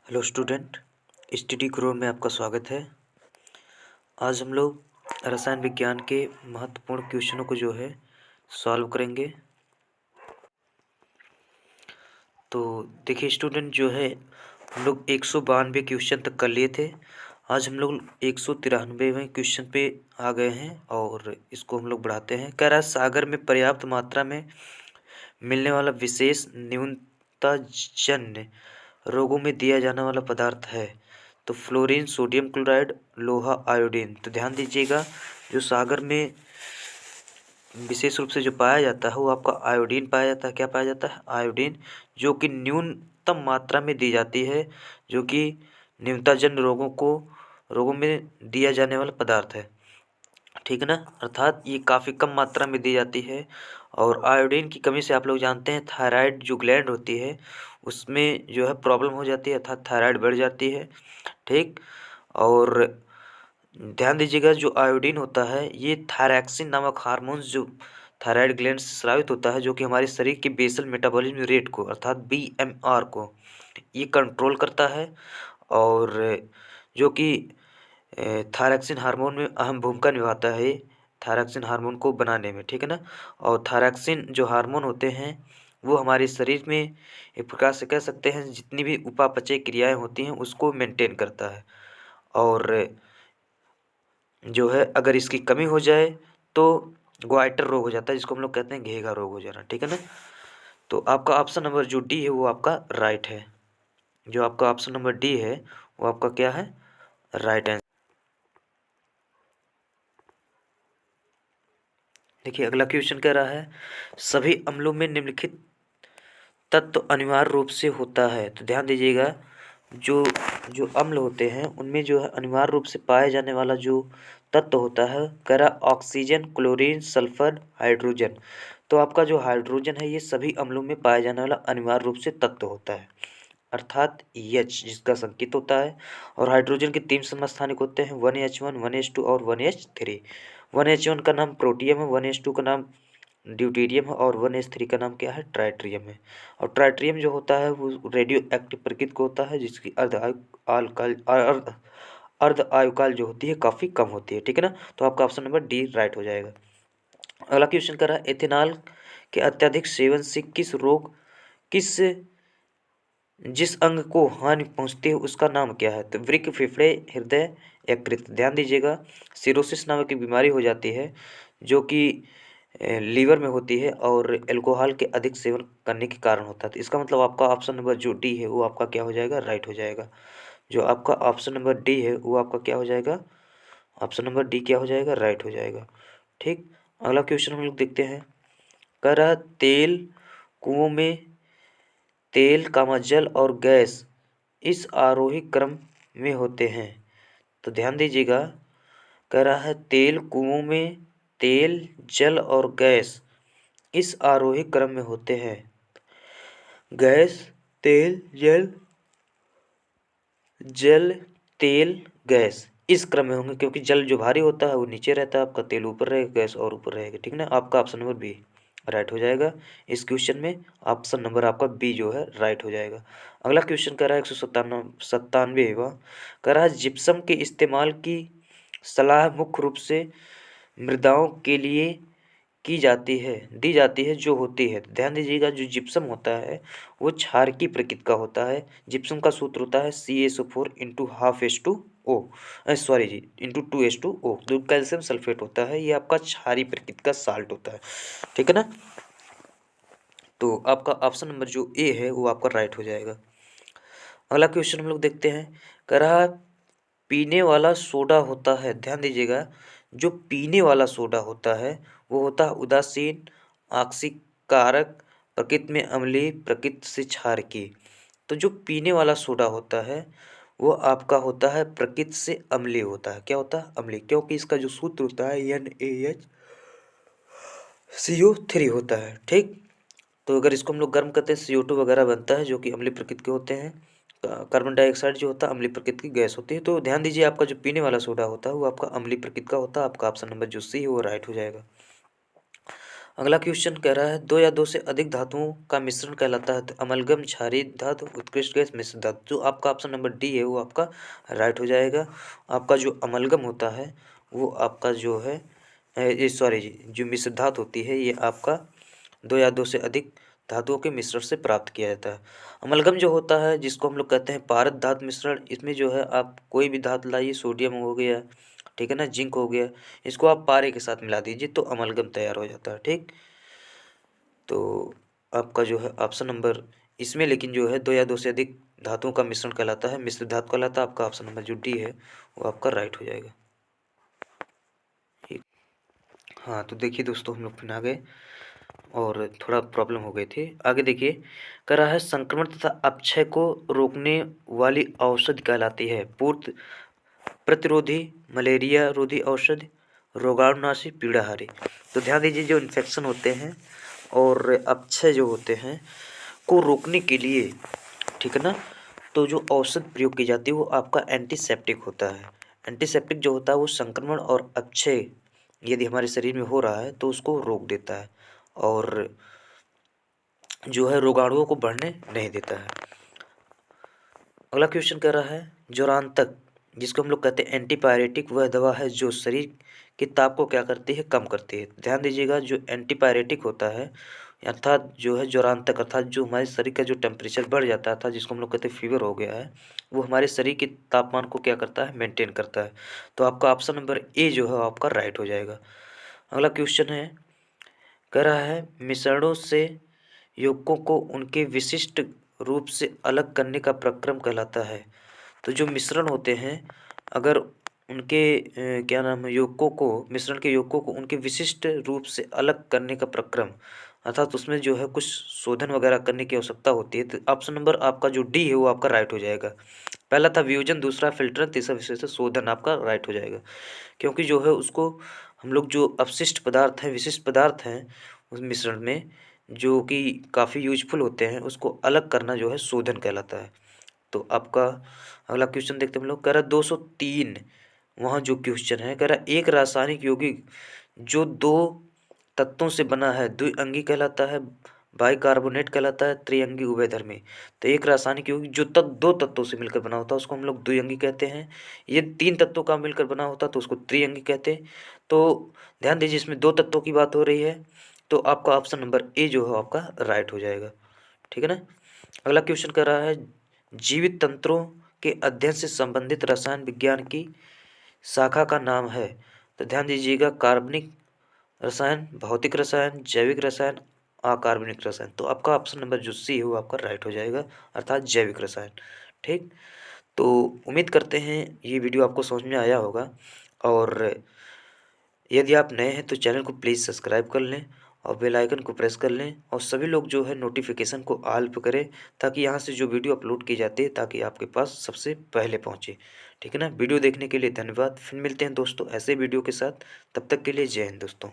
Hello student, study grow में आपका स्वागत है। आज हम लोग रसायन विज्ञान के महत्वपूर्ण क्वेश्चनों को जो है सॉल्व करेंगे। तो देखिए स्टूडेंट, जो है हम लोग 192 क्वेश्चन तक कर लिए थे। आज हम लोग 193वें क्वेश्चन पे आ गए हैं और इसको हम लोग बढ़ाते हैं। कह रहा है सागर में पर्याप्त मात्रा में मिलने वाला विशेष न्यूनताजन्य रोगों में दिया जाने वाला पदार्थ है। तो फ्लोरीन, सोडियम क्लोराइड, लोहा, आयोडीन। तो ध्यान दीजिएगा, जो सागर में विशेष रूप से जो पाया जाता है वो आपका आयोडीन पाया जाता है। क्या पाया जाता है? आयोडीन, जो कि न्यूनतम मात्रा में दी जाती है, जो कि न्यूनताजन्य रोगों में दिया जाने वाला पदार्थ है। ठीक है ना, अर्थात ये काफ़ी कम मात्रा में दी जाती है। और आयोडीन की कमी से आप लोग जानते हैं थायराइड जो ग्लैंड होती है उसमें जो है प्रॉब्लम हो जाती है, अर्थात थायराइड बढ़ जाती है। ठीक। और ध्यान दीजिएगा, जो आयोडीन होता है ये थायरॉक्सिन नामक हार्मोन्स जो थायराइड ग्लैंड से स्रावित होता है, जो कि हमारे शरीर के बेसल मेटाबॉलिज्म रेट को अर्थात बीएमआर को ये कंट्रोल करता है। और जो कि थायरॉक्सिन हार्मोन में अहम भूमिका निभाता है थायरॉक्सिन हार्मोन को बनाने में। ठीक है ना। और थायरॉक्सिन जो हार्मोन होते हैं वो हमारे शरीर में एक प्रकार से कह सकते हैं जितनी भी उपापचय क्रियाएं होती हैं उसको मेंटेन करता है। और जो है अगर इसकी कमी हो जाए तो ग्वाइटर रोग हो जाता है, जिसको हम लोग कहते हैं घेगा रोग हो जाना। ठीक है ना। तो आपका ऑप्शन नंबर जो डी है वो आपका राइट है। जो आपका ऑप्शन नंबर डी है वो आपका क्या है? Right answer. देखिए अगला क्वेश्चन कह रहा है सभी अम्लों में निम्नलिखित तत्व अनिवार्य रूप से होता है। तो ध्यान दीजिएगा, जो जो अम्ल होते हैं उनमें जो है अनिवार्य रूप से पाए जाने वाला जो तत्व होता है, कह रहा ऑक्सीजन, क्लोरीन, सल्फर, हाइड्रोजन। तो आपका जो हाइड्रोजन है ये सभी अम्लों में पाए जाने वाला अनिवार्य रूप से तत्व होता है, अर्थात H जिसका संकेत होता है। और हाइड्रोजन के 3 समस्थानिक होते हैं, 1H1, 1H2 और 1H3। 1H1 का नाम प्रोटियम है, 1H2 का नाम ड्यूटेरियम है और 1H3 का नाम क्या है? ट्राइट्रियम है। और ट्राइट्रियम जो होता है वो रेडियो एक्टिव प्रकृति का होता है, जिसकी अर्ध आयुकाल जो होती है काफ़ी कम होती है। ठीक है ना। तो आपका ऑप्शन नंबर डी राइट हो जाएगा। अगला क्वेश्चन कर रहा है एथेनॉल के अत्यधिक सेवन से किस जिस अंग को हानि पहुंचती है उसका नाम क्या है? तो वृक्क, फेफड़े, हृदय, यकृत। ध्यान दीजिएगा, सिरोसिस नामक की बीमारी हो जाती है जो कि लीवर में होती है और अल्कोहल के अधिक सेवन करने के कारण होता है। तो इसका मतलब आपका ऑप्शन नंबर जो डी है वो आपका क्या हो जाएगा? राइट हो जाएगा। जो आपका ऑप्शन नंबर डी है वो आपका क्या हो जाएगा? ऑप्शन नंबर डी क्या हो जाएगा? राइट हो जाएगा। ठीक। अगला क्वेश्चन हम लोग देखते हैं। कह रहा तेल कुओं में तेल, जल और गैस इस आरोही क्रम में होते हैं। तो ध्यान दीजिएगा, कह रहा है तेल कुओं में तेल, जल और गैस इस आरोही क्रम में होते हैं। गैस, तेल, जल, जल, तेल, गैस इस क्रम में होंगे, क्योंकि जल जो भारी होता है वो नीचे रहता है, आपका तेल ऊपर रहेगा, गैस और ऊपर रहेगा। ठीक है ना। आपका ऑप्शन नंबर बी राइट हो जाएगा। इस क्वेश्चन में ऑप्शन नंबर आपका बी जो है राइट हो जाएगा। अगला क्वेश्चन कर रहा है 197वां, कह रहा है जिप्सम के इस्तेमाल की सलाह मुख्य रूप से मृदाओं के लिए दी जाती है जो होती है। ध्यान दीजिएगा, जो जिप्सम होता है वो क्षारकीय प्रकृति का होता है। जिप्सम का सूत्र होता है CaSO4 into half H2O, sorry ji, into 2H2O, जो कैल्शियम सल्फेट होता है ये आपका क्षारीय प्रकृति का साल्ट होता है। ठीक है ना। तो आपका ऑप्शन नंबर जो ए है वो आपका राइट हो जाएगा। अगला क्वेश्चन हम लोग देखते हैं। कह रहा पीने वाला सोडा होता है। ध्यान दीजिएगा, जो पीने वाला सोडा होता है वो होता है उदासीन, आक्सीकारक, प्रकृति में अम्लीय, प्रकृति से क्षारकीय। तो जो पीने वाला सोडा होता है वो आपका होता है प्रकृति से अम्लीय होता है। क्या होता है? अम्लीय, क्योंकि इसका जो सूत्र होता है NaHCO3 होता है। ठीक। तो अगर इसको हम लोग गर्म करते हैं CO2 वगैरह बनता है जो कि अम्लीय प्रकृति के होते हैं। कार्बन डाइऑक्साइड जो होता है अम्लीय प्रकृति की गैस होती है। तो ध्यान दीजिए, आपका जो पीने वाला सोडा होता है वो आपका अम्लीय प्रकृति का होता है। आपका ऑप्शन नंबर जो सी है वो राइट हो जाएगा। अगला क्वेश्चन कह रहा है 2 या 2 से अधिक धातुओं का मिश्रण कहलाता है। तो अमलगम, क्षारीय धातु, उत्कृष्ट गैस, मिश्र धातु। जो आपका ऑप्शन नंबर डी है वो आपका राइट हो जाएगा। आपका जो अमलगम होता है वो आपका जो है सॉरी जो मिश्र धातु होती है ये आपका 2 या 2 से अधिक धातुओं के मिश्रण से प्राप्त किया जाता है। अमलगम जो होता है जिसको हम लोग कहते हैं पारद धातु मिश्रण, इसमें जो है आप कोई भी धातु लाइए, सोडियम हो गया, ठीक है ना, जिंक हो गया, इसको आप पारे के साथ मिला दीजिए तो अमलगम तैयार हो जाता है। ठीक, तो आपका जो है ऑप्शन नंबर इसमें लेकिन जो है 2 या 2 से अधिक धातुओं का मिश्रण कहलाता है, मिश्र धातु कहलाता है। आपका ऑप्शन नंबर जो डी है वो आपका राइट हो जाएगा। ठीक, हाँ तो देखिए दोस्तों हम लोग फिर आ गए और थोड़ा प्रॉब्लम हो गई थी। आगे देखिए, कह रहा है संक्रमण तथा अपक्षय को रोकने वाली औषधि कहलाती है पूर्व प्रतिरोधी, मलेरिया रोधी औषधि, रोगाणुनाशी, पीड़ाहारी। तो ध्यान दीजिए जो इन्फेक्शन होते हैं और अपक्षय जो होते हैं को रोकने के लिए, ठीक है ना, तो जो औषध प्रयोग की जाती है वो आपका एंटीसेप्टिक होता है। एंटीसेप्टिक जो होता है वो संक्रमण और अपक्षय यदि हमारे शरीर में हो रहा है तो उसको रोक देता है और जो है रोगाणुओं को बढ़ने नहीं देता है। अगला क्वेश्चन कह रहा है ज्वरांतक जिसको हम लोग कहते हैं एंटीपायरेटिक वह दवा है जो शरीर के ताप को क्या करती है, कम करती है। ध्यान दीजिएगा जो एंटीपायरेटिक होता है अर्थात जो है ज्वरांतक अर्थात जो हमारे शरीर का जो टेम्परेचर बढ़ जाता था जिसको हम लोग कहते हैं फीवर हो गया है, वो हमारे शरीर के तापमान को क्या करता है, मेंटेन करता है। तो आपका ऑप्शन नंबर ए जो है आपका राइट हो जाएगा। अगला क्वेश्चन है, कह रहा है मिश्रणों से यौगिकों को उनके विशिष्ट रूप से अलग करने का प्रक्रम कहलाता है। तो जो मिश्रण होते हैं अगर उनके क्या नाम है यौगिकों को, मिश्रण के यौगिकों को उनके विशिष्ट रूप से अलग करने का प्रक्रम अर्थात उसमें जो है कुछ शोधन वगैरह करने की आवश्यकता होती है। तो ऑप्शन नंबर आपका जो डी है वो आपका राइट हो जाएगा। पहला था वियोजन, दूसरा फिल्टर, तीसरा विशेष शोधन आपका राइट हो जाएगा। क्योंकि जो है उसको हम लोग जो अपशिष्ट पदार्थ हैं, विशिष्ट पदार्थ हैं उस मिश्रण में जो कि काफ़ी यूजफुल होते हैं उसको अलग करना जो है शोधन कहलाता है। तो आपका अगला क्वेश्चन देखते हैं हम लोग। कह रहा 203 वहाँ जो क्वेश्चन है, कह रहा एक रासायनिक यौगिक जो 2 तत्वों से बना है द्विअंगी कहलाता है, बाइकार्बोनेट कहलाता है, त्रिअंगी उभयधर्मी। तो एक रासायनिक यौगिक जो 2 तत्वों से मिलकर बना होता है उसको हम लोग द्विअंगी कहते हैं। ये 3 तत्वों का मिलकर बना होता तो उसको त्रिअंगी कहते हैं। तो ध्यान दीजिए इसमें 2 तत्वों की बात हो रही है तो आपका ऑप्शन नंबर ए जो है आपका राइट हो जाएगा। ठीक है ना। अगला क्वेश्चन कर रहा है जीवित तंत्रों के अध्ययन से संबंधित रसायन विज्ञान की शाखा का नाम है। तो ध्यान दीजिएगा कार्बनिक रसायन, भौतिक रसायन, जैविक रसायन, अकार्बनिक रसायन। तो आपका ऑप्शन नंबर जो सी है वो आपका राइट हो जाएगा अर्थात जैविक रसायन। ठीक, तो उम्मीद करते हैं ये वीडियो आपको समझ में आया होगा और यदि आप नए हैं तो चैनल को प्लीज़ सब्सक्राइब कर लें और बेल आइकन को प्रेस कर लें और सभी लोग जो है नोटिफिकेशन को ऑल पे करें ताकि यहाँ से जो वीडियो अपलोड की जाती है ताकि आपके पास सबसे पहले पहुँचे। ठीक है ना। वीडियो देखने के लिए धन्यवाद। फिर मिलते हैं दोस्तों ऐसे वीडियो के साथ, तब तक के लिए जय हिंद दोस्तों।